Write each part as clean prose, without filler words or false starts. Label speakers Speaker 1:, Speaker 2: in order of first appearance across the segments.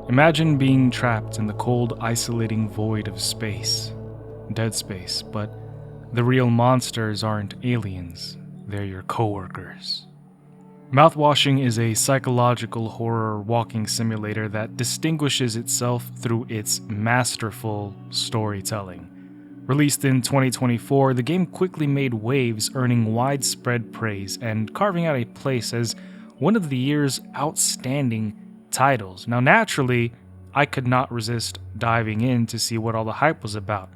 Speaker 1: Imagine being trapped in the cold, isolating void of space. Dead space, but the real monsters aren't aliens, they're your coworkers. Mouthwashing is a psychological horror walking simulator that distinguishes itself through its masterful storytelling. Released in 2024, the game quickly made waves, earning widespread praise and carving out a place as one of the year's outstanding titles. Now, naturally, I could not resist diving in to see what all the hype was about.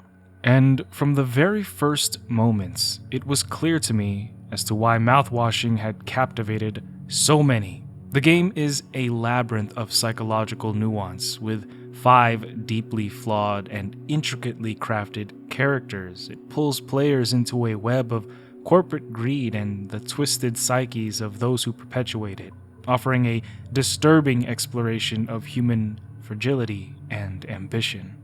Speaker 1: And from the very first moments, it was clear to me as to why Mouthwashing had captivated so many. The game is a labyrinth of psychological nuance, with 5 deeply flawed and intricately crafted characters. It pulls players into a web of corporate greed and the twisted psyches of those who perpetuate it, offering a disturbing exploration of human fragility and ambition.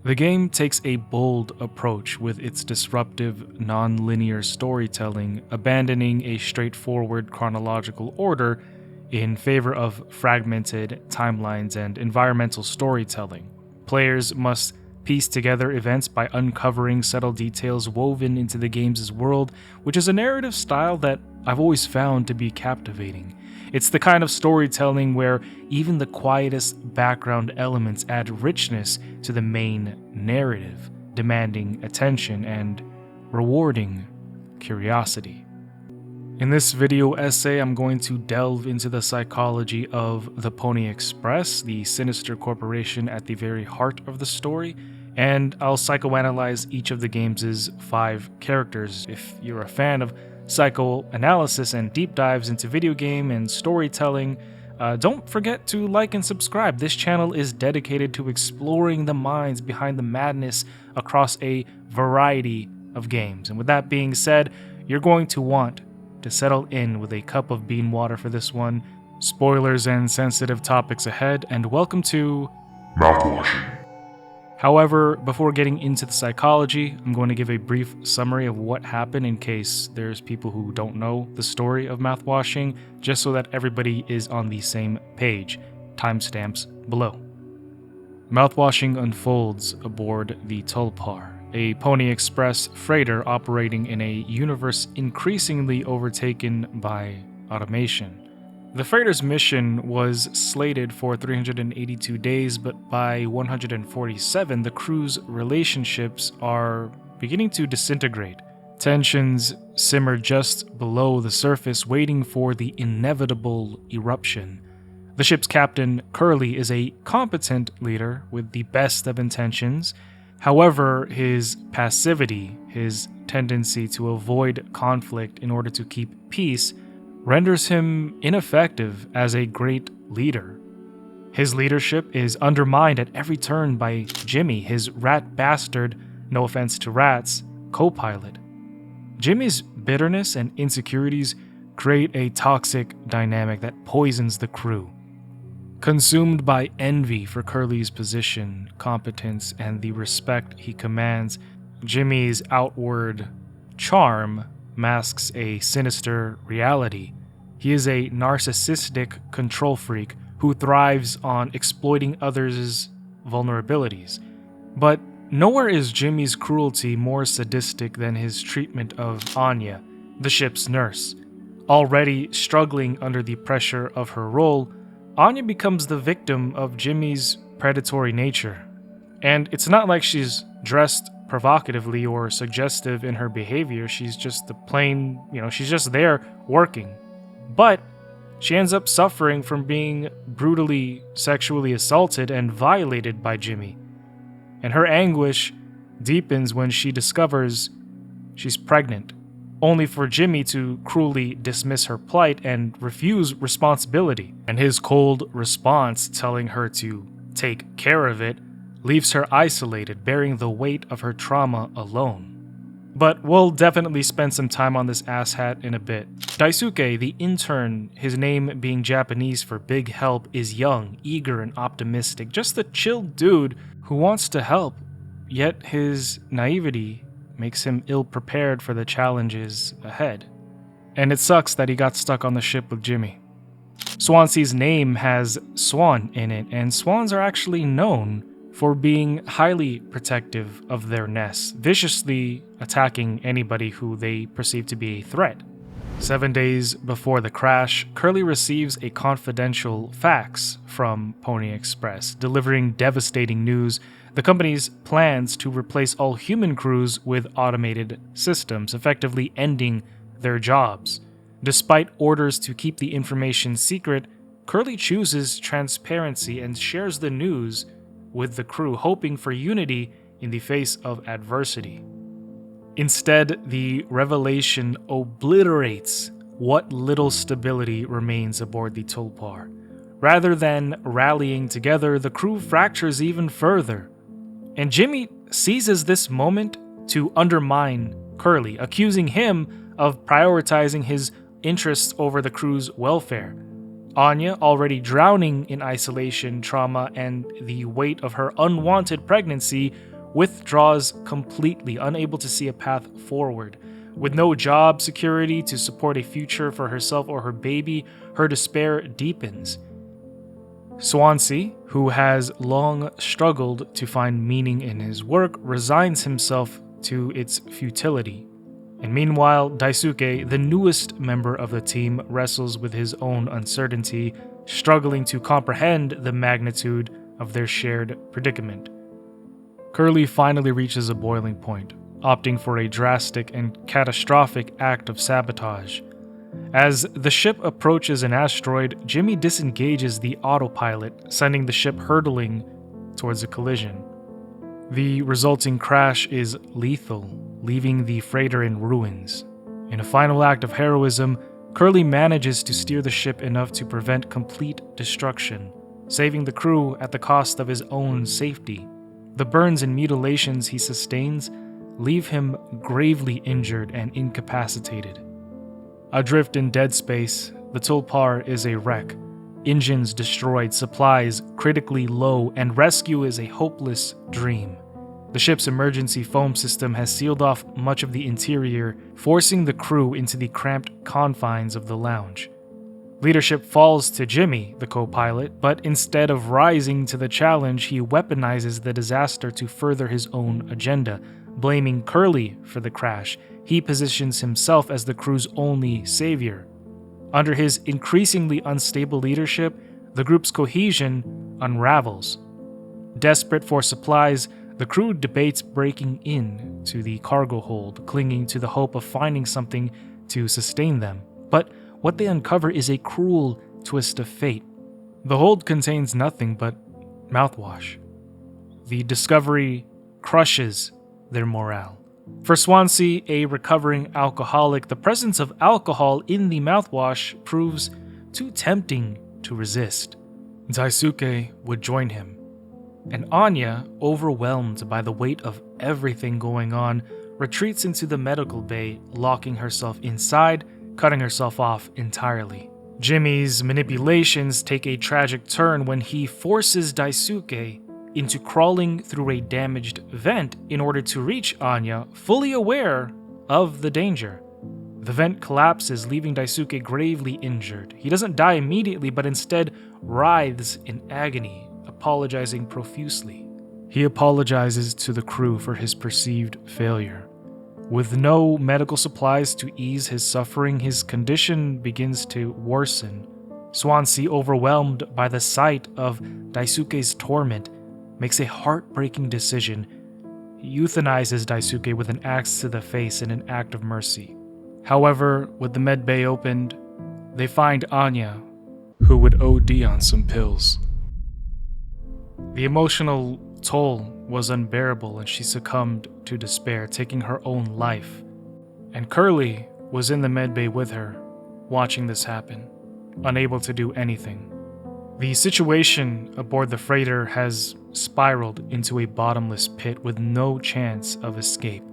Speaker 1: The game takes a bold approach with its disruptive, non-linear storytelling, abandoning a straightforward chronological order in favor of fragmented timelines and environmental storytelling. Players must piece together events by uncovering subtle details woven into the game's world, which is a narrative style that I've always found to be captivating. It's the kind of storytelling where even the quietest background elements add richness to the main narrative, demanding attention and rewarding curiosity. In this video essay, I'm going to delve into the psychology of the Pony Express, the sinister corporation at the very heart of the story, and I'll psychoanalyze each of the game's 5 characters. If you're a fan of psychoanalysis and deep dives into video game and storytelling, don't forget to like and subscribe. This channel is dedicated to exploring the minds behind the madness across a variety of games. And with that being said, you're going to want to settle in with a cup of bean water for this one. Spoilers and sensitive topics ahead, and welcome to
Speaker 2: Mouthwashing.
Speaker 1: However, before getting into the psychology, I'm going to give a brief summary of what happened in case there's people who don't know the story of Mouthwashing, just so that everybody is on the same page. Timestamps below. Mouthwashing unfolds aboard the Tulpar, a Pony Express freighter operating in a universe increasingly overtaken by automation. The freighter's mission was slated for 382 days, but by 147, the crew's relationships are beginning to disintegrate. Tensions simmer just below the surface, waiting for the inevitable eruption. The ship's captain, Curly, is a competent leader with the best of intentions. However, his passivity, his tendency to avoid conflict in order to keep peace, renders him ineffective as a great leader. His leadership is undermined at every turn by Jimmy, his rat bastard, no offense to rats, co-pilot. Jimmy's bitterness and insecurities create a toxic dynamic that poisons the crew. Consumed by envy for Curly's position, competence, and the respect he commands, Jimmy's outward charm masks a sinister reality. He is a narcissistic control freak who thrives on exploiting others' vulnerabilities. But nowhere is Jimmy's cruelty more sadistic than his treatment of Anya, the ship's nurse. Already struggling under the pressure of her role, Anya becomes the victim of Jimmy's predatory nature. And it's not like she's dressed provocatively or suggestive in her behavior. She's just the plain, she's just there working. But she ends up suffering from being brutally sexually assaulted and violated by Jimmy. And her anguish deepens when she discovers she's pregnant, only for Jimmy to cruelly dismiss her plight and refuse responsibility. And his cold response, telling her to take care of it, leaves her isolated, bearing the weight of her trauma alone. But we'll definitely spend some time on this asshat in a bit. Daisuke, the intern, his name being Japanese for big help, is young, eager, and optimistic. Just a chill dude who wants to help, yet his naivety makes him ill-prepared for the challenges ahead. And it sucks that he got stuck on the ship with Jimmy. Swansea's name has swan in it, and swans are actually known for being highly protective of their nests, viciously attacking anybody who they perceive to be a threat. 7 days before the crash, Curly receives a confidential fax from Pony Express, delivering devastating news: the company's plans to replace all human crews with automated systems, effectively ending their jobs. Despite orders to keep the information secret, Curly chooses transparency and shares the news with the crew, hoping for unity in the face of adversity. Instead, the revelation obliterates what little stability remains aboard the Tulpar. Rather than rallying together, the crew fractures even further. And Jimmy seizes this moment to undermine Curly, accusing him of prioritizing his interests over the crew's welfare. Anya, already drowning in isolation, trauma, and the weight of her unwanted pregnancy, withdraws completely, unable to see a path forward. With no job security to support a future for herself or her baby, her despair deepens. Swansea, who has long struggled to find meaning in his work, resigns himself to its futility. And meanwhile, Daisuke, the newest member of the team, wrestles with his own uncertainty, struggling to comprehend the magnitude of their shared predicament. Curly finally reaches a boiling point, opting for a drastic and catastrophic act of sabotage. As the ship approaches an asteroid, Jimmy disengages the autopilot, sending the ship hurtling towards a collision. The resulting crash is lethal, leaving the freighter in ruins. In a final act of heroism, Curly manages to steer the ship enough to prevent complete destruction, saving the crew at the cost of his own safety. The burns and mutilations he sustains leave him gravely injured and incapacitated. Adrift in dead space, the Tulpar is a wreck. Engines destroyed, supplies critically low, and rescue is a hopeless dream. The ship's emergency foam system has sealed off much of the interior, forcing the crew into the cramped confines of the lounge. Leadership falls to Jimmy, the co-pilot, but instead of rising to the challenge, he weaponizes the disaster to further his own agenda. Blaming Curly for the crash, he positions himself as the crew's only savior. Under his increasingly unstable leadership, the group's cohesion unravels. Desperate for supplies, the crew debates breaking in to the cargo hold, clinging to the hope of finding something to sustain them. But what they uncover is a cruel twist of fate. The hold contains nothing but mouthwash. The discovery crushes their morale. For Swansea, a recovering alcoholic, the presence of alcohol in the mouthwash proves too tempting to resist. Daisuke would join him, and Anya, overwhelmed by the weight of everything going on, retreats into the medical bay, locking herself inside, cutting herself off entirely. Jimmy's manipulations take a tragic turn when he forces Daisuke into crawling through a damaged vent in order to reach Anya, fully aware of the danger. The vent collapses, leaving Daisuke gravely injured. He doesn't die immediately, but instead writhes in agony, apologizing profusely. He apologizes to the crew for his perceived failure. With no medical supplies to ease his suffering, his condition begins to worsen. Swansea, overwhelmed by the sight of Daisuke's torment, makes a heartbreaking decision. He euthanizes Daisuke with an axe to the face in an act of mercy. However, with the med bay opened, they find Anya, who would OD on some pills. The emotional toll was unbearable and she succumbed to despair, taking her own life. And Curly was in the med bay with her, watching this happen, unable to do anything. The situation aboard the freighter has spiraled into a bottomless pit with no chance of escape.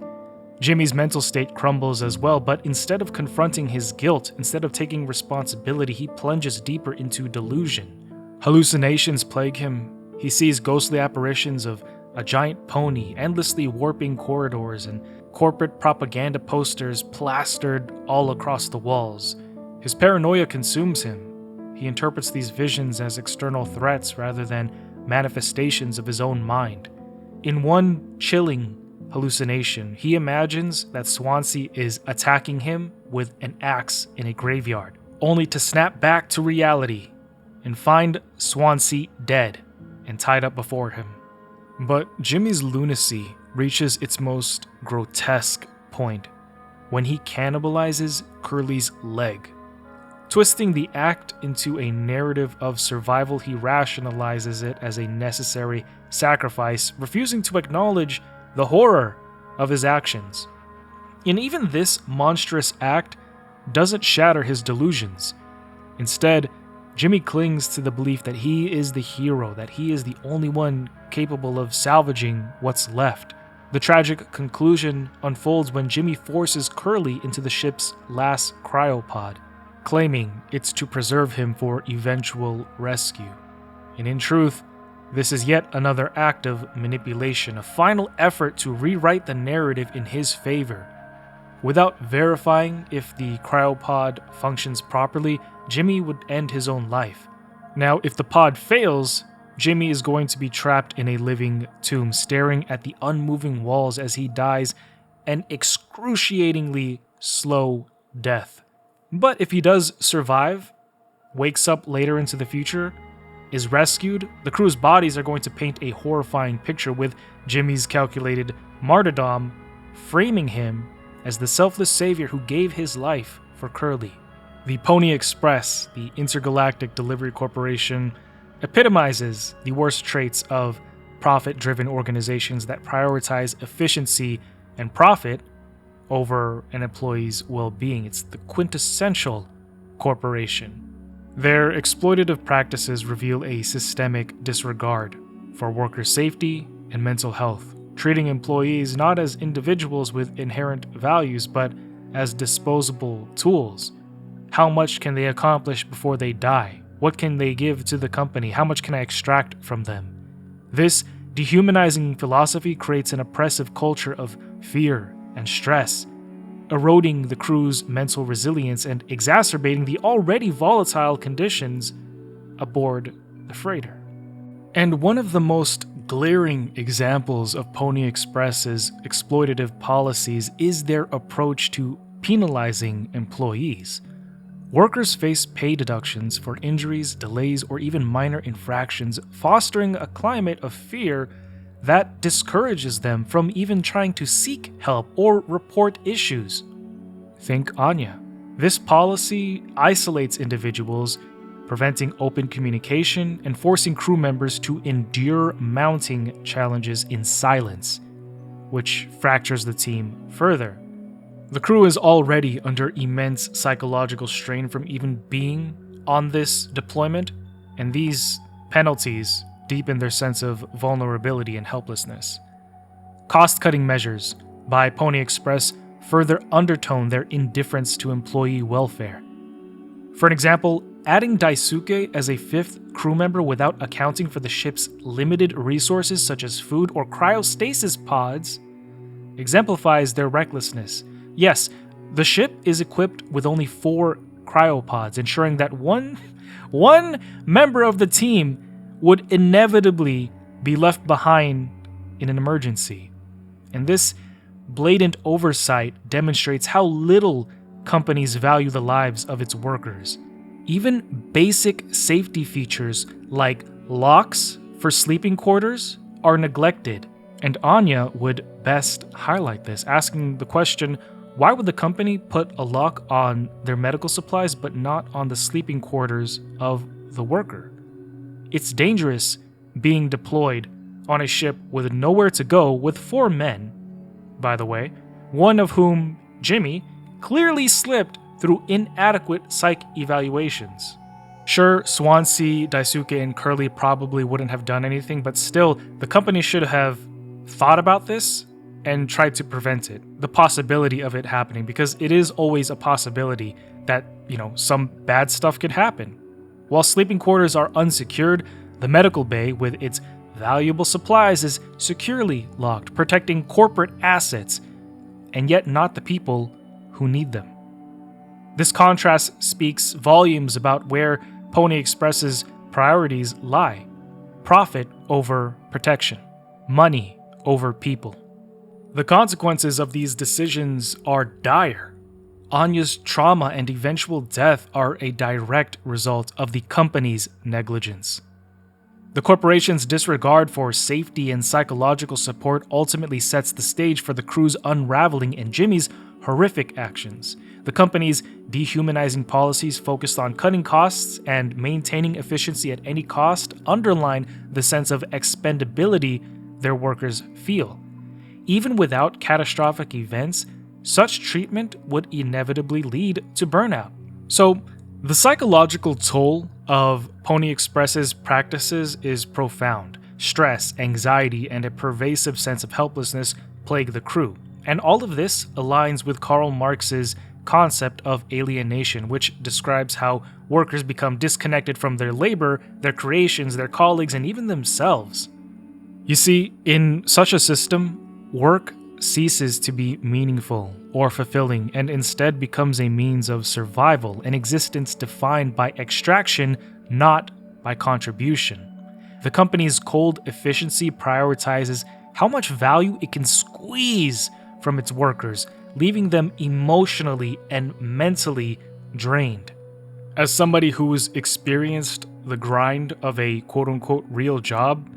Speaker 1: Jimmy's mental state crumbles as well, but instead of confronting his guilt, instead of taking responsibility, he plunges deeper into delusion. Hallucinations plague him. He sees ghostly apparitions of a giant pony, endlessly warping corridors, and corporate propaganda posters plastered all across the walls. His paranoia consumes him. He interprets these visions as external threats rather than manifestations of his own mind. In one chilling hallucination, he imagines that Swansea is attacking him with an axe in a graveyard, only to snap back to reality and find Swansea dead and tied up before him. But Jimmy's lunacy reaches its most grotesque point when he cannibalizes Curly's leg. Twisting the act into a narrative of survival, he rationalizes it as a necessary sacrifice, refusing to acknowledge the horror of his actions. And even this monstrous act doesn't shatter his delusions. Instead, Jimmy clings to the belief that he is the hero, that he is the only one capable of salvaging what's left. The tragic conclusion unfolds when Jimmy forces Curly into the ship's last cryopod, claiming it's to preserve him for eventual rescue. And in truth, this is yet another act of manipulation, a final effort to rewrite the narrative in his favor. Without verifying if the cryopod functions properly, Jimmy would end his own life. Now, if the pod fails, Jimmy is going to be trapped in a living tomb, staring at the unmoving walls as he dies an excruciatingly slow death. But if he does survive, wakes up later into the future, is rescued, the crew's bodies are going to paint a horrifying picture with Jimmy's calculated martyrdom framing him as the selfless savior who gave his life for Curly. The Pony Express, the intergalactic delivery corporation, epitomizes the worst traits of profit-driven organizations that prioritize efficiency and profit over an employee's well-being. It's the quintessential corporation. Their exploitative practices reveal a systemic disregard for worker safety and mental health, treating employees not as individuals with inherent values, but as disposable tools. How much can they accomplish before they die? What can they give to the company? How much can I extract from them? This dehumanizing philosophy creates an oppressive culture of fear and stress, eroding the crew's mental resilience and exacerbating the already volatile conditions aboard the freighter. And one of the most glaring examples of Pony Express's exploitative policies is their approach to penalizing employees. Workers face pay deductions for injuries, delays, or even minor infractions, fostering a climate of fear that discourages them from even trying to seek help or report issues. Think Anya. This policy isolates individuals, preventing open communication and forcing crew members to endure mounting challenges in silence, which fractures the team further. The crew is already under immense psychological strain from even being on this deployment, and these penalties deepen their sense of vulnerability and helplessness. Cost-cutting measures by Pony Express further undertone their indifference to employee welfare. For an example, adding Daisuke as a fifth crew member without accounting for the ship's limited resources such as food or cryostasis pods exemplifies their recklessness. Yes, the ship is equipped with only 4 cryopods, ensuring that one member of the team would inevitably be left behind in an emergency. And this blatant oversight demonstrates how little companies value the lives of its workers. Even basic safety features like locks for sleeping quarters are neglected, and Anya would best highlight this, asking the question, why would the company put a lock on their medical supplies but not on the sleeping quarters of the worker? It's dangerous being deployed on a ship with nowhere to go with 4 men, by the way, one of whom, Jimmy, clearly slipped through inadequate psych evaluations. Sure, Swansea, Daisuke, and Curly probably wouldn't have done anything, but still, the company should have thought about this and tried to prevent it, the possibility of it happening, because it is always a possibility that, some bad stuff could happen. While sleeping quarters are unsecured, the medical bay with its valuable supplies is securely locked, protecting corporate assets, and yet not the people who need them. This contrast speaks volumes about where Pony Express's priorities lie: profit over protection, money over people. The consequences of these decisions are dire. Anya's trauma and eventual death are a direct result of the company's negligence. The corporation's disregard for safety and psychological support ultimately sets the stage for the crew's unraveling and Jimmy's horrific actions. The company's dehumanizing policies focused on cutting costs and maintaining efficiency at any cost underline the sense of expendability their workers feel. Even without catastrophic events, such treatment would inevitably lead to burnout. So, the psychological toll of Pony Express's practices is profound. Stress, anxiety, and a pervasive sense of helplessness plague the crew. And all of this aligns with Karl Marx's concept of alienation, which describes how workers become disconnected from their labor, their creations, their colleagues, and even themselves. You see, in such a system, work ceases to be meaningful or fulfilling and instead becomes a means of survival, an existence defined by extraction, not by contribution. The company's cold efficiency prioritizes how much value it can squeeze from its workers, leaving them emotionally and mentally drained. As somebody who's experienced the grind of a quote-unquote real job,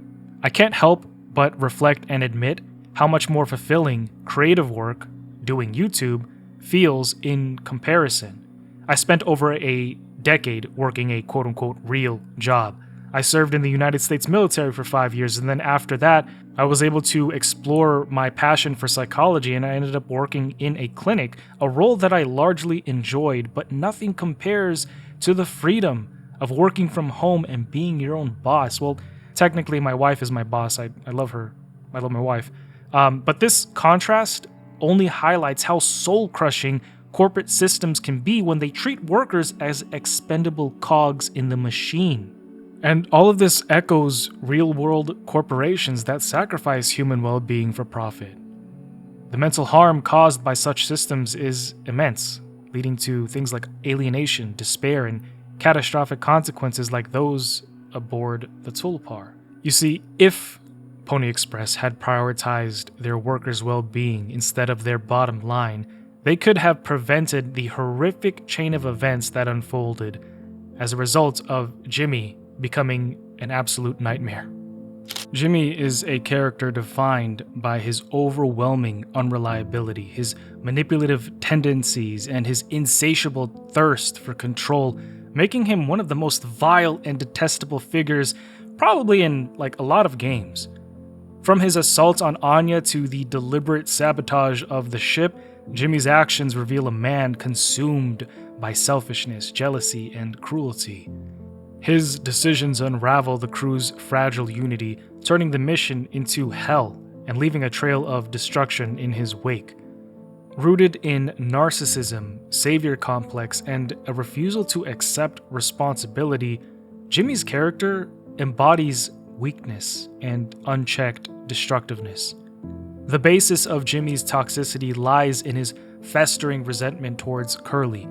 Speaker 1: I can't help but reflect and admit how much more fulfilling creative work, doing YouTube, feels in comparison. I spent over a decade working a quote-unquote real job. I served in the United States military for 5 years, and then after that, I was able to explore my passion for psychology, and I ended up working in a clinic, a role that I largely enjoyed, but nothing compares to the freedom of working from home and being your own boss. Well, technically, my wife is my boss. I love her. I love my wife. But this contrast only highlights how soul-crushing corporate systems can be when they treat workers as expendable cogs in the machine. And all of this echoes real-world corporations that sacrifice human well-being for profit. The mental harm caused by such systems is immense, leading to things like alienation, despair, and catastrophic consequences like those aboard the Tulipar. You see, if Pony Express had prioritized their workers' well-being instead of their bottom line, they could have prevented the horrific chain of events that unfolded as a result of Jimmy becoming an absolute nightmare. Jimmy is a character defined by his overwhelming unreliability, his manipulative tendencies, and his insatiable thirst for control, making him one of the most vile and detestable figures probably in a lot of games. From his assault on Anya to the deliberate sabotage of the ship, Jimmy's actions reveal a man consumed by selfishness, jealousy, and cruelty. His decisions unravel the crew's fragile unity, turning the mission into hell and leaving a trail of destruction in his wake. Rooted in narcissism, savior complex, and a refusal to accept responsibility, Jimmy's character embodies weakness and unchecked destructiveness. The basis of Jimmy's toxicity lies in his festering resentment towards Curly.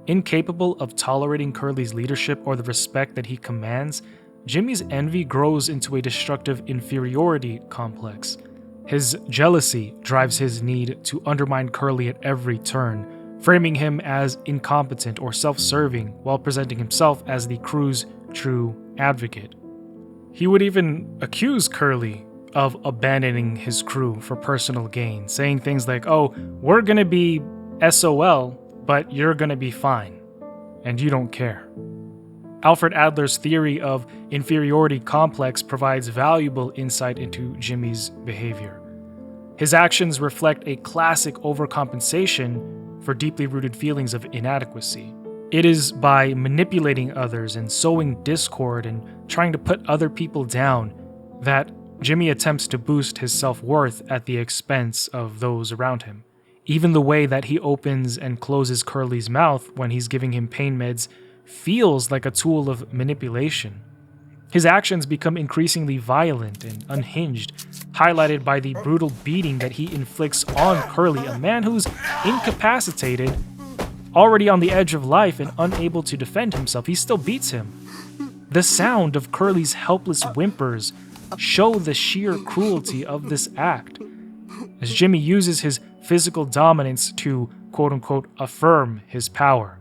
Speaker 1: Incapable of tolerating Curly's leadership or the respect that he commands, Jimmy's envy grows into a destructive inferiority complex. His jealousy drives his need to undermine Curly at every turn, framing him as incompetent or self-serving while presenting himself as the crew's true advocate. He would even accuse Curly of abandoning his crew for personal gain, saying things like, "Oh, we're gonna be SOL, but you're gonna be fine, and you don't care." Alfred Adler's theory of inferiority complex provides valuable insight into Jimmy's behavior. His actions reflect a classic overcompensation for deeply rooted feelings of inadequacy. It is by manipulating others and sowing discord and trying to put other people down that Jimmy attempts to boost his self-worth at the expense of those around him. Even the way that he opens and closes Curly's mouth when he's giving him pain meds feels like a tool of manipulation. His actions become increasingly violent and unhinged, highlighted by the brutal beating that he inflicts on Curly, a man who's incapacitated, already on the edge of life and unable to defend himself, he still beats him. The sound of Curly's helpless whimpers show the sheer cruelty of this act, as Jimmy uses his physical dominance to quote-unquote affirm his power.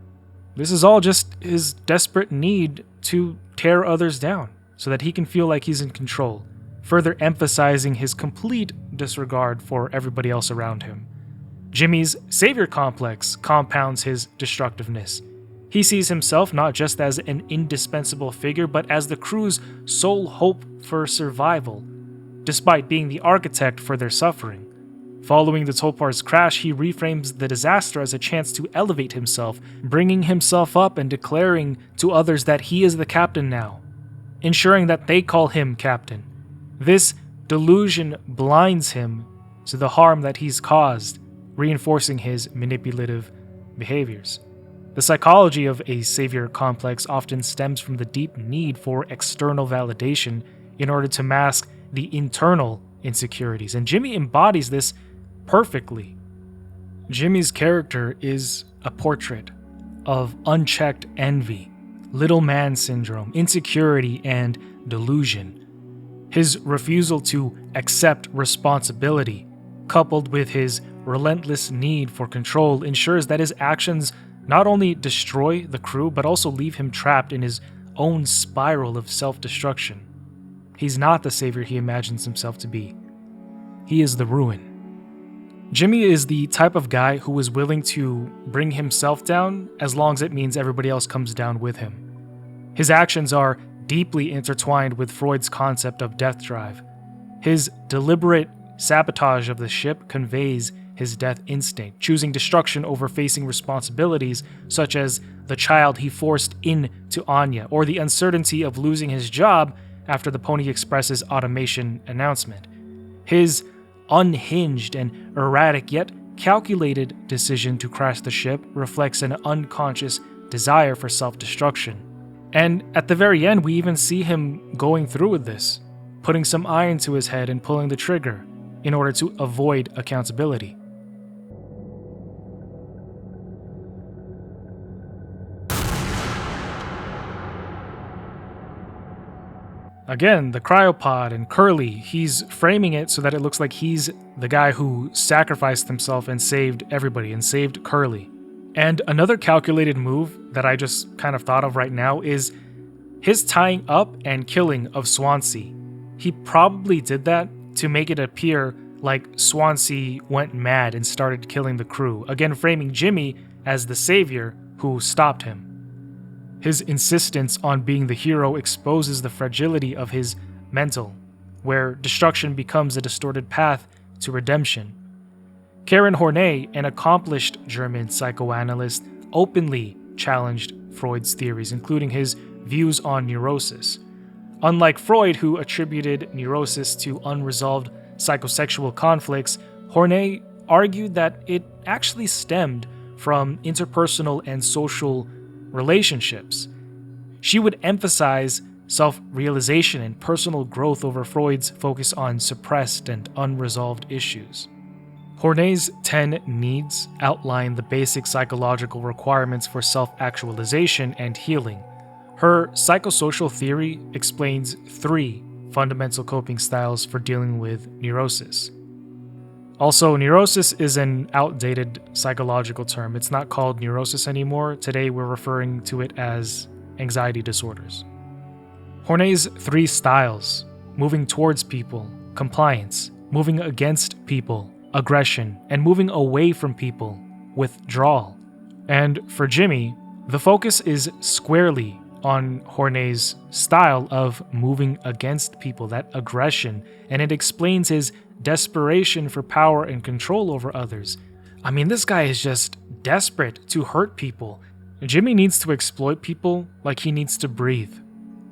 Speaker 1: This is all just his desperate need to tear others down so that he can feel like he's in control, further emphasizing his complete disregard for everybody else around him. Jimmy's savior complex compounds his destructiveness. He sees himself not just as an indispensable figure, but as the crew's sole hope for survival, despite being the architect for their suffering. Following the Tulpar's crash, he reframes the disaster as a chance to elevate himself, bringing himself up and declaring to others that he is the captain now, ensuring that they call him captain. This delusion blinds him to the harm that he's caused, reinforcing his manipulative behaviors. The psychology of a savior complex often stems from the deep need for external validation in order to mask the internal insecurities, and Jimmy embodies this perfectly. Jimmy's character is a portrait of unchecked envy, little man syndrome, insecurity, and delusion. His refusal to accept responsibility, coupled with his relentless need for control, ensures that his actions not only destroy the crew, but also leave him trapped in his own spiral of self-destruction. He's not the savior he imagines himself to be. He is the ruin. Jimmy is the type of guy who is willing to bring himself down as long as it means everybody else comes down with him. His actions are deeply intertwined with Freud's concept of death drive. His deliberate sabotage of the ship conveys his death instinct, choosing destruction over facing responsibilities such as the child he forced into Anya, or the uncertainty of losing his job after the Pony Express's automation announcement. His unhinged and erratic yet calculated decision to crash the ship reflects an unconscious desire for self-destruction. And at the very end, we even see him going through with this, putting some iron to his head and pulling the trigger in order to avoid accountability. Again, the cryopod and Curly, he's framing it so that it looks like he's the guy who sacrificed himself and saved everybody and saved Curly. And another calculated move that I just kind of thought of right now is his tying up and killing of Swansea. He probably did that to make it appear like Swansea went mad and started killing the crew, again framing Jimmy as the savior who stopped him. His insistence on being the hero exposes the fragility of his mental, where destruction becomes a distorted path to redemption. Karen Horney, an accomplished German psychoanalyst, openly challenged Freud's theories, including his views on neurosis. Unlike Freud, who attributed neurosis to unresolved psychosexual conflicts, Horney argued that it actually stemmed from interpersonal and social relationships. She would emphasize self-realization and personal growth over Freud's focus on suppressed and unresolved issues. Horney's 10 needs outline the basic psychological requirements for self-actualization and healing. Her psychosocial theory explains 3 fundamental coping styles for dealing with neurosis. Also, neurosis is an outdated psychological term. It's not called neurosis anymore. Today, we're referring to it as anxiety disorders. Horney's 3 styles: moving towards people, compliance; moving against people, aggression; and moving away from people, withdrawal. And for Jimmy, the focus is squarely on Horney's style of moving against people, that aggression, and it explains his desperation for power and control over others. I mean, this guy is just desperate to hurt people. Jimmy needs to exploit people like he needs to breathe.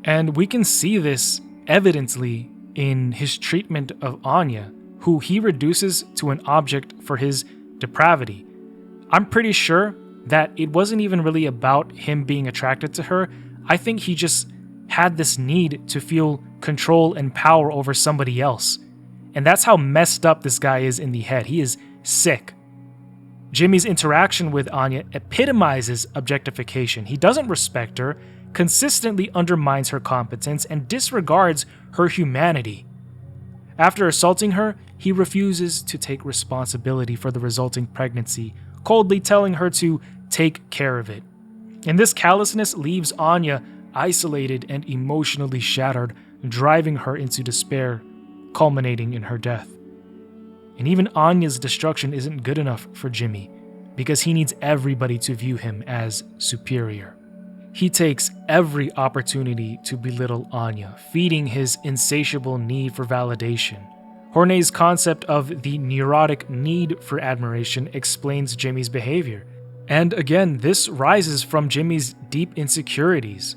Speaker 1: And we can see this evidently in his treatment of Anya, who he reduces to an object for his depravity. I'm pretty sure that it wasn't even really about him being attracted to her. I think he just had this need to feel control and power over somebody else. And that's how messed up this guy is in the head. He is sick. Jimmy's interaction with Anya epitomizes objectification. He doesn't respect her, consistently undermines her competence, and disregards her humanity. After assaulting her, he refuses to take responsibility for the resulting pregnancy, coldly telling her to take care of it. And this callousness leaves Anya isolated and emotionally shattered, driving her into despair, culminating in her death. And even Anya's destruction isn't good enough for Jimmy, because he needs everybody to view him as superior. He takes every opportunity to belittle Anya, feeding his insatiable need for validation. Horney's concept of the neurotic need for admiration explains Jimmy's behavior. And again, this rises from Jimmy's deep insecurities.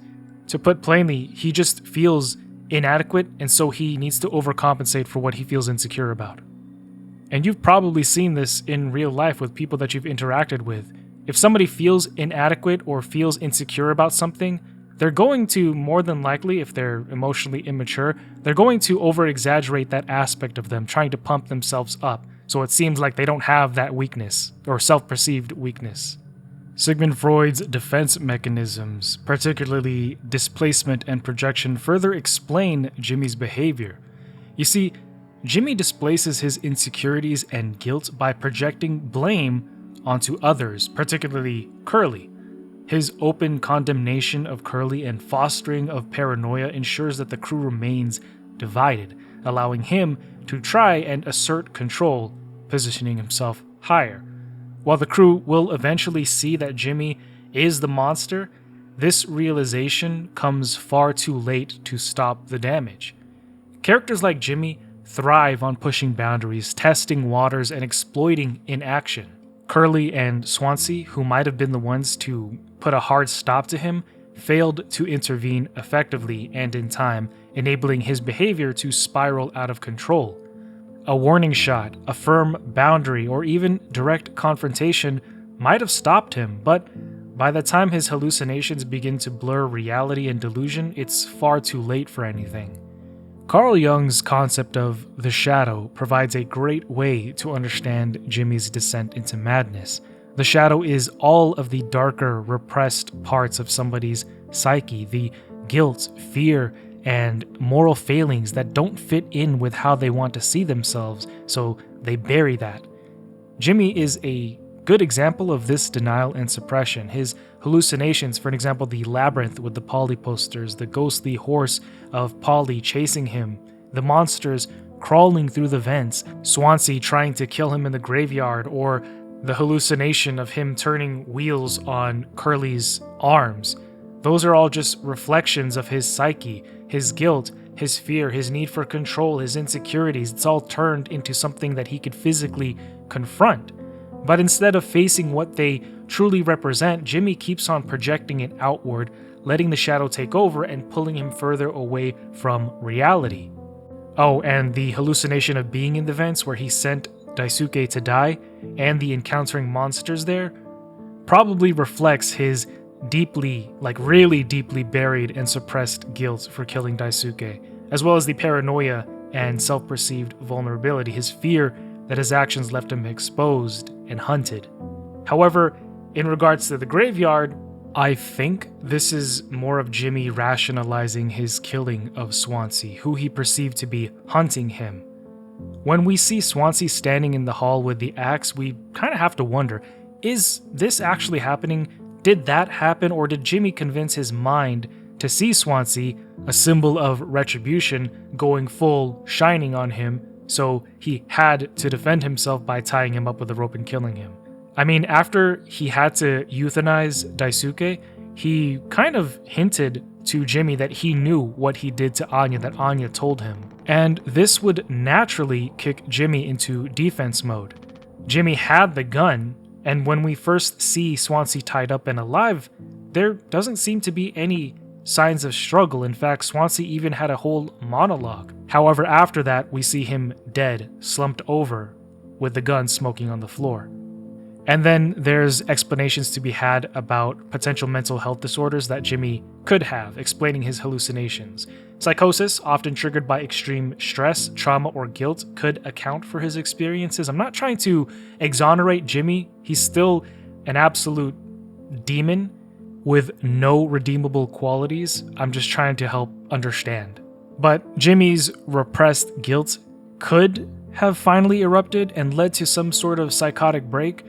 Speaker 1: To put plainly, he just feels inadequate, and so he needs to overcompensate for what he feels insecure about. And you've probably seen this in real life with people that you've interacted with. If somebody feels inadequate or feels insecure about something, they're going to, more than likely, if they're emotionally immature, they're going to over-exaggerate that aspect of them, trying to pump themselves up, so it seems like they don't have that weakness, or self-perceived weakness. Sigmund Freud's defense mechanisms, particularly displacement and projection, further explain Jimmy's behavior. You see, Jimmy displaces his insecurities and guilt by projecting blame onto others, particularly Curly. His open condemnation of Curly and fostering of paranoia ensures that the crew remains divided, allowing him to try and assert control, positioning himself higher. While the crew will eventually see that Jimmy is the monster, this realization comes far too late to stop the damage. Characters like Jimmy thrive on pushing boundaries, testing waters, and exploiting inaction. Curly and Swansea, who might have been the ones to put a hard stop to him, failed to intervene effectively and in time, enabling his behavior to spiral out of control. A warning shot, a firm boundary, or even direct confrontation might have stopped him, but by the time his hallucinations begin to blur reality and delusion, it's far too late for anything. Carl Jung's concept of the shadow provides a great way to understand Jimmy's descent into madness. The shadow is all of the darker, repressed parts of somebody's psyche, the guilt, fear, and moral failings that don't fit in with how they want to see themselves, so they bury that. Jimmy is a good example of this denial and suppression. His hallucinations, for example, the labyrinth with the Polly posters, the ghostly horse of Polly chasing him, the monsters crawling through the vents, Swansea trying to kill him in the graveyard, or the hallucination of him turning wheels on Curly's arms. Those are all just reflections of his psyche, his guilt, his fear, his need for control, his insecurities. It's all turned into something that he could physically confront. But instead of facing what they truly represent, Jimmy keeps on projecting it outward, letting the shadow take over and pulling him further away from reality. Oh, and the hallucination of being in the vents where he sent Daisuke to die, and the encountering monsters there, probably reflects his deeply, really deeply buried and suppressed guilt for killing Daisuke, as well as the paranoia and self-perceived vulnerability, his fear that his actions left him exposed and hunted. However, in regards to the graveyard, I think this is more of Jimmy rationalizing his killing of Swansea, who he perceived to be hunting him. When we see Swansea standing in the hall with the axe, we kind of have to wonder, is this actually happening? Did that happen, or did Jimmy convince his mind to see Swansea, a symbol of retribution, going full shining on him, so he had to defend himself by tying him up with a rope and killing him? I mean, after he had to euthanize Daisuke, he kind of hinted to Jimmy that he knew what he did to Anya, that Anya told him. And this would naturally kick Jimmy into defense mode. Jimmy had the gun, and when we first see Swansea tied up and alive, there doesn't seem to be any signs of struggle. In fact, Swansea even had a whole monologue. However, after that, we see him dead, slumped over, with the gun smoking on the floor. And then there's explanations to be had about potential mental health disorders that Jimmy could have, explaining his hallucinations. Psychosis, often triggered by extreme stress, trauma, or guilt, could account for his experiences. I'm not trying to exonerate Jimmy. He's still an absolute demon with no redeemable qualities. I'm just trying to help understand. But Jimmy's repressed guilt could have finally erupted and led to some sort of psychotic break,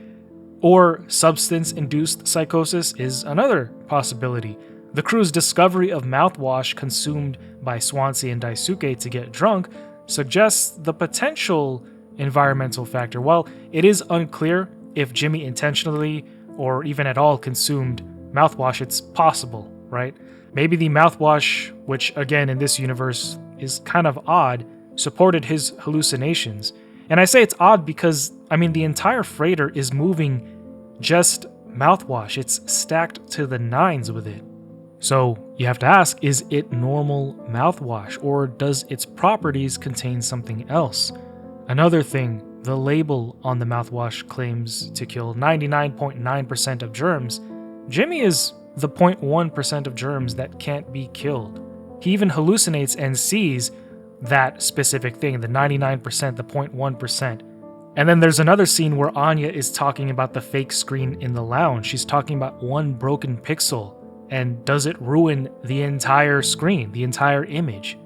Speaker 1: or substance-induced psychosis is another possibility. The crew's discovery of mouthwash consumed by Swansea and Daisuke to get drunk suggests the potential environmental factor. While it is unclear if Jimmy intentionally or even at all consumed mouthwash, it's possible, right? Maybe the mouthwash, which again in this universe is kind of odd, supported his hallucinations. And I say it's odd because, the entire freighter is moving just mouthwash. It's stacked to the nines with it. So you have to ask, is it normal mouthwash, or does its properties contain something else? Another thing, the label on the mouthwash claims to kill 99.9% of germs. Jimmy is the 0.1% of germs that can't be killed. He even hallucinates and sees that specific thing, the 99%, the 0.1%. And then there's another scene where Anya is talking about the fake screen in the lounge. She's talking about one broken pixel, and does it ruin the entire screen, the entire image?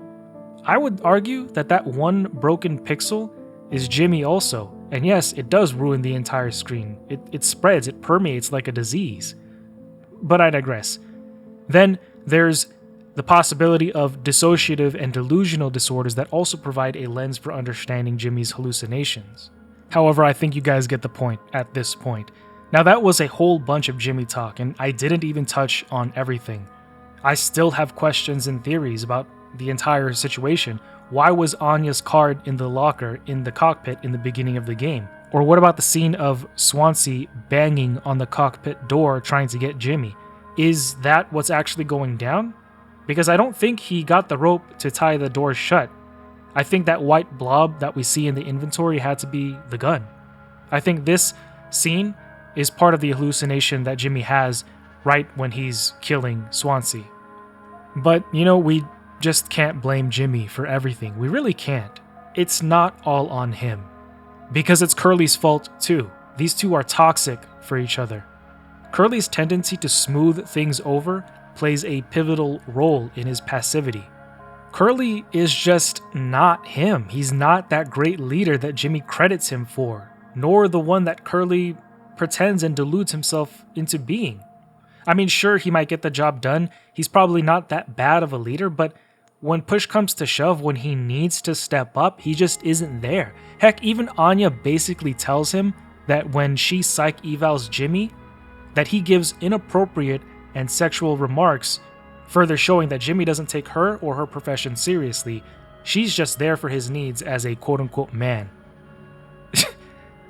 Speaker 1: I would argue that that one broken pixel is Jimmy also. And yes, it does ruin the entire screen. It spreads, it permeates like a disease. But I digress. Then there's the possibility of dissociative and delusional disorders that also provide a lens for understanding Jimmy's hallucinations. However, I think you guys get the point at this point. Now that was a whole bunch of Jimmy talk, and I didn't even touch on everything. I still have questions and theories about the entire situation. Why was Anya's card in the locker in the cockpit in the beginning of the game? Or what about the scene of Swansea banging on the cockpit door trying to get Jimmy? Is that what's actually going down? Because I don't think he got the rope to tie the door shut. I think that white blob that we see in the inventory had to be the gun. I think this scene is part of the hallucination that Jimmy has right when he's killing Swansea. But, we just can't blame Jimmy for everything. We really can't. It's not all on him. Because it's Curly's fault too. These two are toxic for each other. Curly's tendency to smooth things over plays a pivotal role in his passivity. Curly is just not him. He's not that great leader that Jimmy credits him for, nor the one that Curly pretends and deludes himself into being. Sure, he might get the job done. He's probably not that bad of a leader, but when push comes to shove, when he needs to step up, he just isn't there. Heck, even Anya basically tells him that when she psych evals Jimmy, that he gives inappropriate and sexual remarks, further showing that Jimmy doesn't take her or her profession seriously. She's just there for his needs as a quote-unquote man.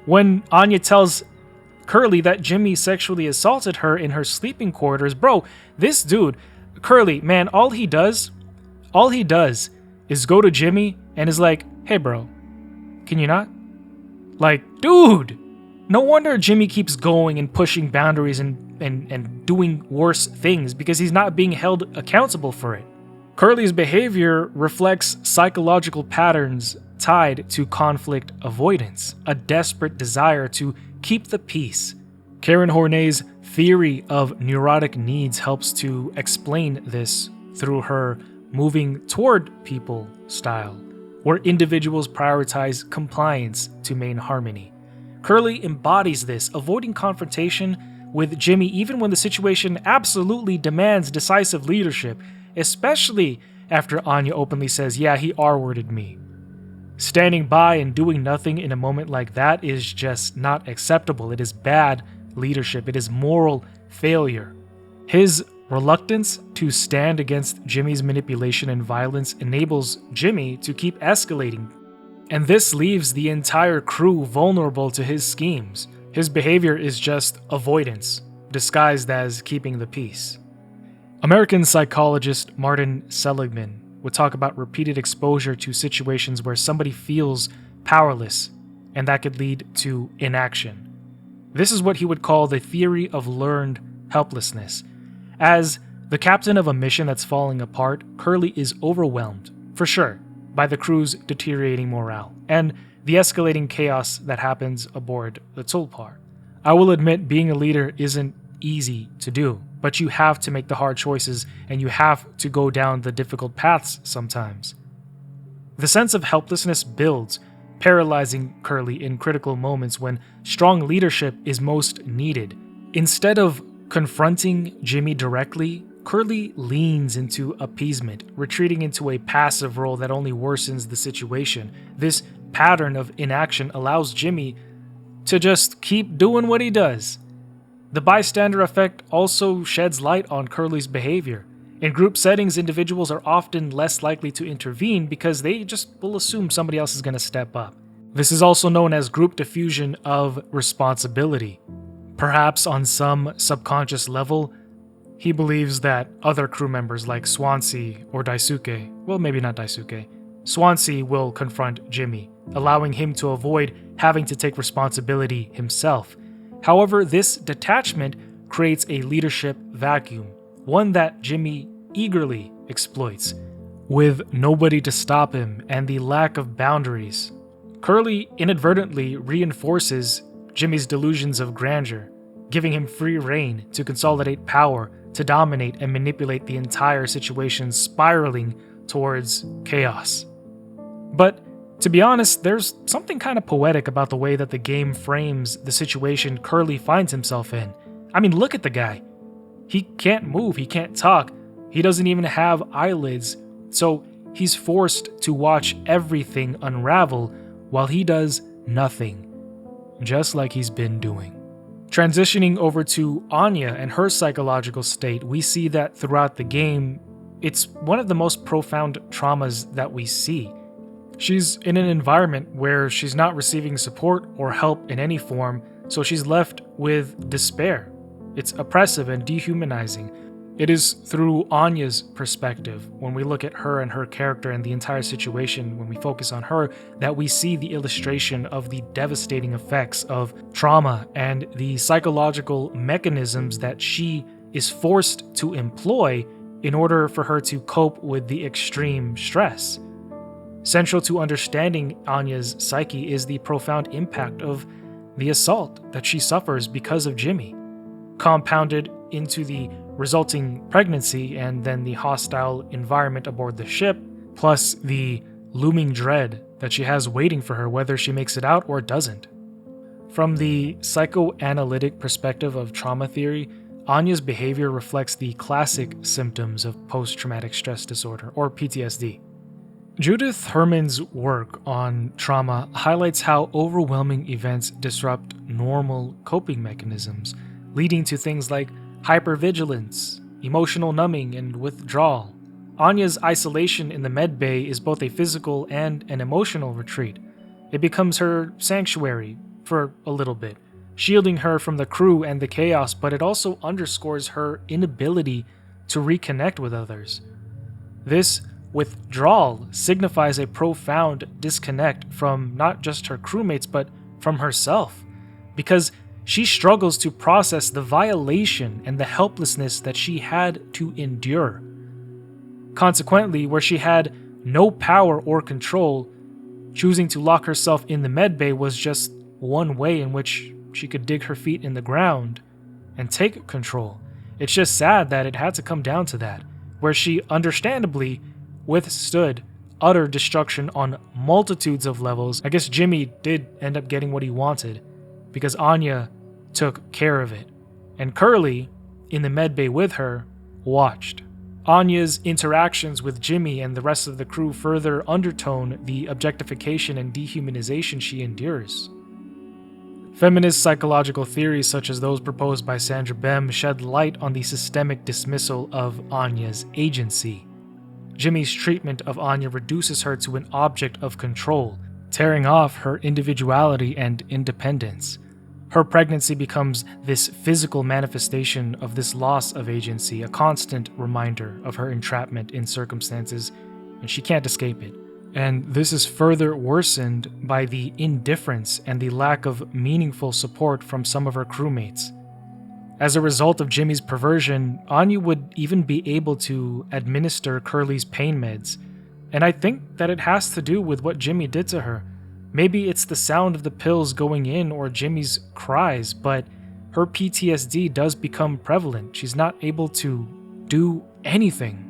Speaker 1: When Anya tells Curly that Jimmy sexually assaulted her in her sleeping quarters, bro, this dude, Curly, man, all he does is go to Jimmy and is like, hey bro, can you not? Like, dude, no wonder Jimmy keeps going and pushing boundaries and doing worse things, because he's not being held accountable for it. Curly's behavior reflects psychological patterns tied to conflict avoidance, a desperate desire to keep the peace. Karen Horney's theory of neurotic needs helps to explain this through her moving toward people style, where individuals prioritize compliance to maintain harmony. Curly embodies this, avoiding confrontation with Jimmy even when the situation absolutely demands decisive leadership, especially after Anya openly says, yeah, he R-worded me. Standing by and doing nothing in a moment like that is just not acceptable. It is bad leadership. It is moral failure. His reluctance to stand against Jimmy's manipulation and violence enables Jimmy to keep escalating, and this leaves the entire crew vulnerable to his schemes. His behavior is just avoidance, disguised as keeping the peace. American psychologist Martin Seligman would talk about repeated exposure to situations where somebody feels powerless, and that could lead to inaction. This is what he would call the theory of learned helplessness. As the captain of a mission that's falling apart, Curly is overwhelmed, for sure, by the crew's deteriorating morale and the escalating chaos that happens aboard the Tulpar. I will admit being a leader isn't easy to do, but you have to make the hard choices and you have to go down the difficult paths sometimes. The sense of helplessness builds, paralyzing Curly in critical moments when strong leadership is most needed. Instead of confronting Jimmy directly, Curly leans into appeasement, retreating into a passive role that only worsens the situation. This pattern of inaction allows Jimmy to just keep doing what he does. The bystander effect also sheds light on Curly's behavior. In group settings, individuals are often less likely to intervene because they just will assume somebody else is going to step up. This is also known as group diffusion of responsibility. Perhaps on some subconscious level, he believes that other crew members like Swansea or Daisuke, well, maybe not Daisuke, Swansea will confront Jimmy, allowing him to avoid having to take responsibility himself. However, this detachment creates a leadership vacuum, one that Jimmy eagerly exploits. With nobody to stop him and the lack of boundaries, Curly inadvertently reinforces Jimmy's delusions of grandeur, giving him free rein to consolidate power, to dominate and manipulate the entire situation, spiraling towards chaos. But to be honest, there's something kind of poetic about the way that the game frames the situation Curly finds himself in. I mean, look at the guy. He can't move, he can't talk, he doesn't even have eyelids, so he's forced to watch everything unravel while he does nothing, just like he's been doing. Transitioning over to Anya and her psychological state, we see that throughout the game, it's one of the most profound traumas that we see. She's in an environment where she's not receiving support or help in any form, so she's left with despair. It's oppressive and dehumanizing. It is through Anya's perspective, when we look at her and her character and the entire situation, when we focus on her, that we see the illustration of the devastating effects of trauma and the psychological mechanisms that she is forced to employ in order for her to cope with the extreme stress. Central to understanding Anya's psyche is the profound impact of the assault that she suffers because of Jimmy, compounded into the resulting pregnancy and then the hostile environment aboard the ship, plus the looming dread that she has waiting for her whether she makes it out or doesn't. From the psychoanalytic perspective of trauma theory, Anya's behavior reflects the classic symptoms of post-traumatic stress disorder, or PTSD. Judith Herman's work on trauma highlights how overwhelming events disrupt normal coping mechanisms, leading to things like hypervigilance, emotional numbing, and withdrawal. Anya's isolation in the med bay is both a physical and an emotional retreat. It becomes her sanctuary for a little bit, shielding her from the crew and the chaos, but it also underscores her inability to reconnect with others. This withdrawal signifies a profound disconnect from not just her crewmates, but from herself, because she struggles to process the violation and the helplessness that she had to endure. Consequently, where she had no power or control, choosing to lock herself in the medbay was just one way in which she could dig her feet in the ground and take control. It's just sad that it had to come down to that, where she understandably withstood utter destruction on multitudes of levels. I guess Jimmy did end up getting what he wanted, because Anya took care of it, and Curly, in the medbay with her, watched. Anya's interactions with Jimmy and the rest of the crew further undertone the objectification and dehumanization she endures. Feminist psychological theories such as those proposed by Sandra Bem shed light on the systemic dismissal of Anya's agency. Jimmy's treatment of Anya reduces her to an object of control, tearing off her individuality and independence. Her pregnancy becomes this physical manifestation of this loss of agency, a constant reminder of her entrapment in circumstances, and she can't escape it. And this is further worsened by the indifference and the lack of meaningful support from some of her crewmates. As a result of Jimmy's perversion, Anya would even be able to administer Curly's pain meds, and I think that it has to do with what Jimmy did to her. Maybe it's the sound of the pills going in or Jimmy's cries, but her PTSD does become prevalent. She's not able to do anything.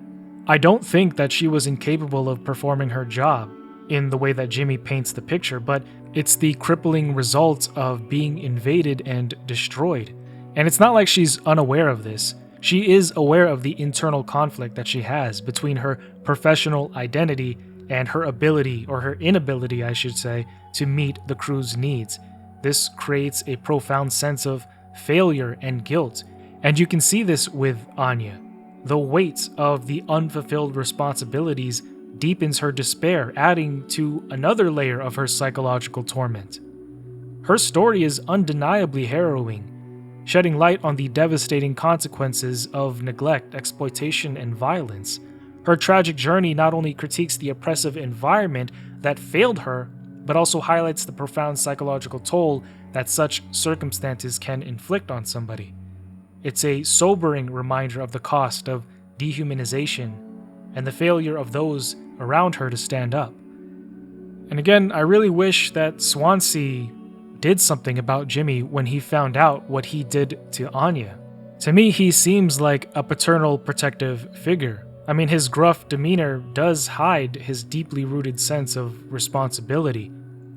Speaker 1: I don't think that she was incapable of performing her job in the way that Jimmy paints the picture, but it's the crippling result of being invaded and destroyed. And it's not like she's unaware of this. She is aware of the internal conflict that she has between her professional identity and her ability, or her inability, I should say, to meet the crew's needs. This creates a profound sense of failure and guilt, and you can see this with Anya. The weight of the unfulfilled responsibilities deepens her despair, adding to another layer of her psychological torment. Her story is undeniably harrowing, shedding light on the devastating consequences of neglect, exploitation, and violence. Her tragic journey not only critiques the oppressive environment that failed her, but also highlights the profound psychological toll that such circumstances can inflict on somebody. It's a sobering reminder of the cost of dehumanization and the failure of those around her to stand up. And again, I really wish that Swansea did something about Jimmy when he found out what he did to Anya. To me, he seems like a paternal protective figure. I mean, his gruff demeanor does hide his deeply rooted sense of responsibility,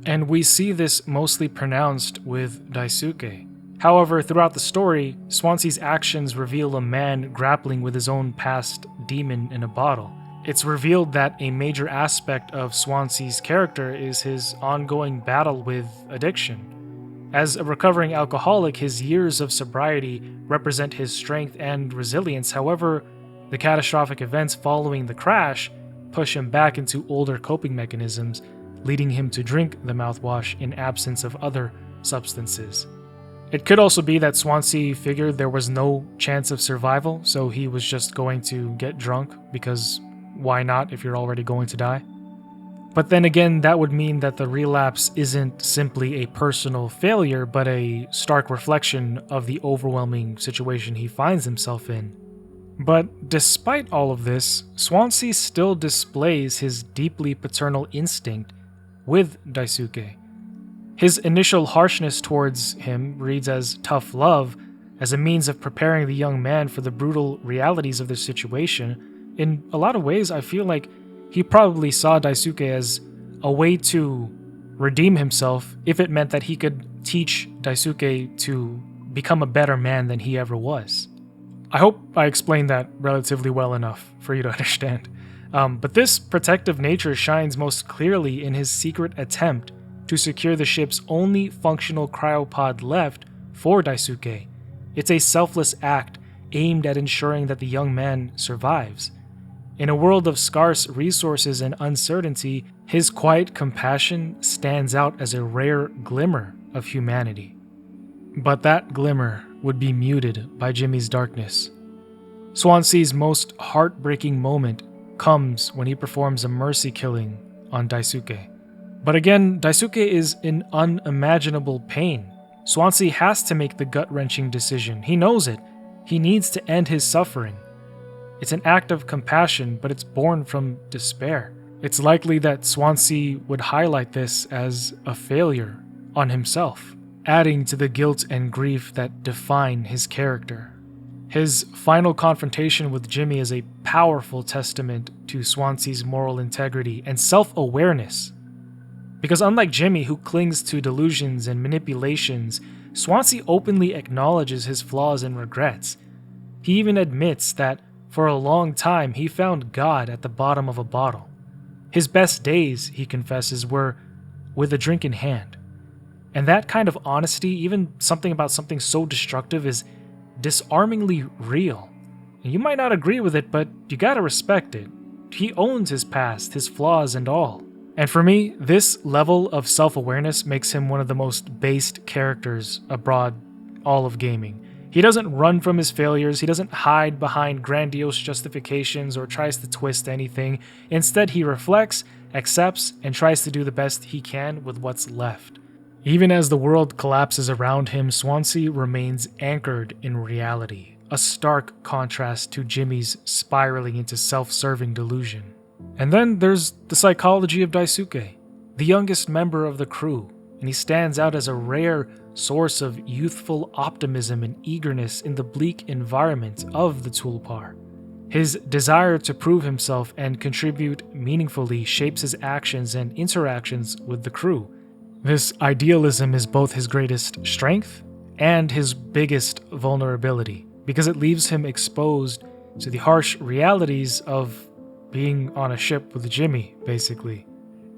Speaker 1: and we see this mostly pronounced with Daisuke. However, throughout the story, Swansea's actions reveal a man grappling with his own past demon in a bottle. It's revealed that a major aspect of Swansea's character is his ongoing battle with addiction. As a recovering alcoholic, his years of sobriety represent his strength and resilience. However, the catastrophic events following the crash push him back into older coping mechanisms, leading him to drink the mouthwash in absence of other substances. It could also be that Swansea figured there was no chance of survival, so he was just going to get drunk, because why not if you're already going to die? But then again, that would mean that the relapse isn't simply a personal failure, but a stark reflection of the overwhelming situation he finds himself in. But despite all of this, Swansea still displays his deeply paternal instinct with Daisuke. His initial harshness towards him reads as tough love, as a means of preparing the young man for the brutal realities of the situation. In a lot of ways, I feel like he probably saw Daisuke as a way to redeem himself if it meant that he could teach Daisuke to become a better man than he ever was. I hope I explained that relatively well enough for you to understand. But this protective nature shines most clearly in his secret attempt to secure the ship's only functional cryopod left for Daisuke. It's a selfless act aimed at ensuring that the young man survives. In a world of scarce resources and uncertainty, his quiet compassion stands out as a rare glimmer of humanity. But that glimmer would be muted by Jimmy's darkness. Swansea's most heartbreaking moment comes when he performs a mercy killing on Daisuke. But again, Daisuke is in unimaginable pain. Swansea has to make the gut-wrenching decision. He knows it. He needs to end his suffering. It's an act of compassion, but it's born from despair. It's likely that Swansea would highlight this as a failure on himself, adding to the guilt and grief that define his character. His final confrontation with Jimmy is a powerful testament to Swansea's moral integrity and self-awareness. Because unlike Jimmy, who clings to delusions and manipulations, Swansea openly acknowledges his flaws and regrets. He even admits that for a long time he found God at the bottom of a bottle. His best days, he confesses, were with a drink in hand. And that kind of honesty, even something about something so destructive, is disarmingly real. And you might not agree with it, but you gotta respect it. He owns his past, his flaws and all. And for me, this level of self-awareness makes him one of the most based characters abroad all of gaming. He doesn't run from his failures, he doesn't hide behind grandiose justifications or tries to twist anything. Instead, he reflects, accepts, and tries to do the best he can with what's left. Even as the world collapses around him, Swansea remains anchored in reality, a stark contrast to Jimmy's spiraling into self-serving delusion. And then there's the psychology of Daisuke, the youngest member of the crew, and he stands out as a rare source of youthful optimism and eagerness in the bleak environment of the Tulpar. His desire to prove himself and contribute meaningfully shapes his actions and interactions with the crew. This idealism is both his greatest strength and his biggest vulnerability, because it leaves him exposed to the harsh realities of being on a ship with Jimmy, basically.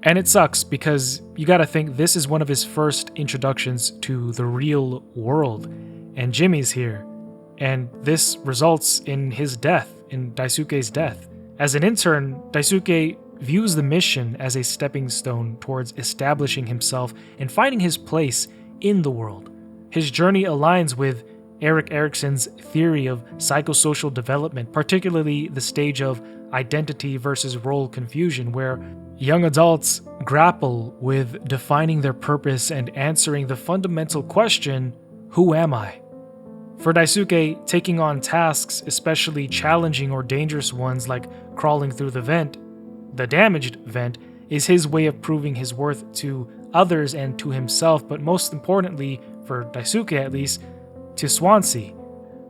Speaker 1: And it sucks because you gotta think this is one of his first introductions to the real world, and Jimmy's here, and this results in his death, in Daisuke's death. As an intern, Daisuke views the mission as a stepping stone towards establishing himself and finding his place in the world. His journey aligns with Erik Erikson's theory of psychosocial development, particularly the stage of identity versus role confusion, where young adults grapple with defining their purpose and answering the fundamental question, who am I? For Daisuke, taking on tasks, especially challenging or dangerous ones like crawling through the damaged vent, is his way of proving his worth to others and to himself, but most importantly, for Daisuke at least, to Swansea.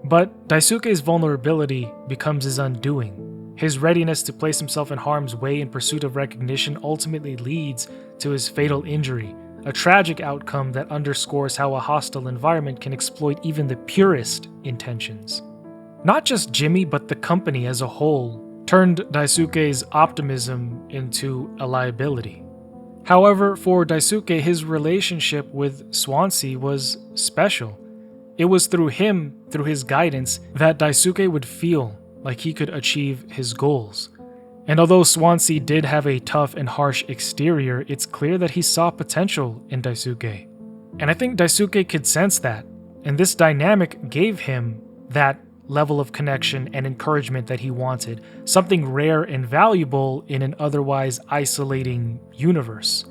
Speaker 1: But Daisuke's vulnerability becomes his undoing. His readiness to place himself in harm's way in pursuit of recognition ultimately leads to his fatal injury, a tragic outcome that underscores how a hostile environment can exploit even the purest intentions. Not just Jimmy, but the company as a whole turned Daisuke's optimism into a liability. However, for Daisuke, his relationship with Swansea was special. It was through him, through his guidance, that Daisuke would feel like he could achieve his goals. And although Swansea did have a tough and harsh exterior, it's clear that he saw potential in Daisuke. And I think Daisuke could sense that, and this dynamic gave him that level of connection and encouragement that he wanted, something rare and valuable in an otherwise isolating universe.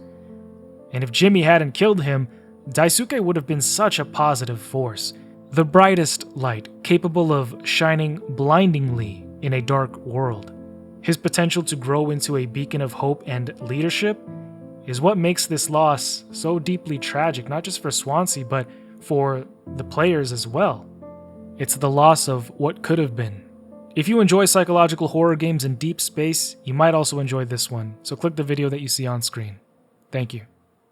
Speaker 1: And if Jimmy hadn't killed him, Daisuke would have been such a positive force, the brightest light capable of shining blindingly in a dark world. His potential to grow into a beacon of hope and leadership is what makes this loss so deeply tragic, not just for Swansea, but for the players as well. It's the loss of what could have been. If you enjoy psychological horror games in deep space, you might also enjoy this one, so click the video that you see on screen. Thank you.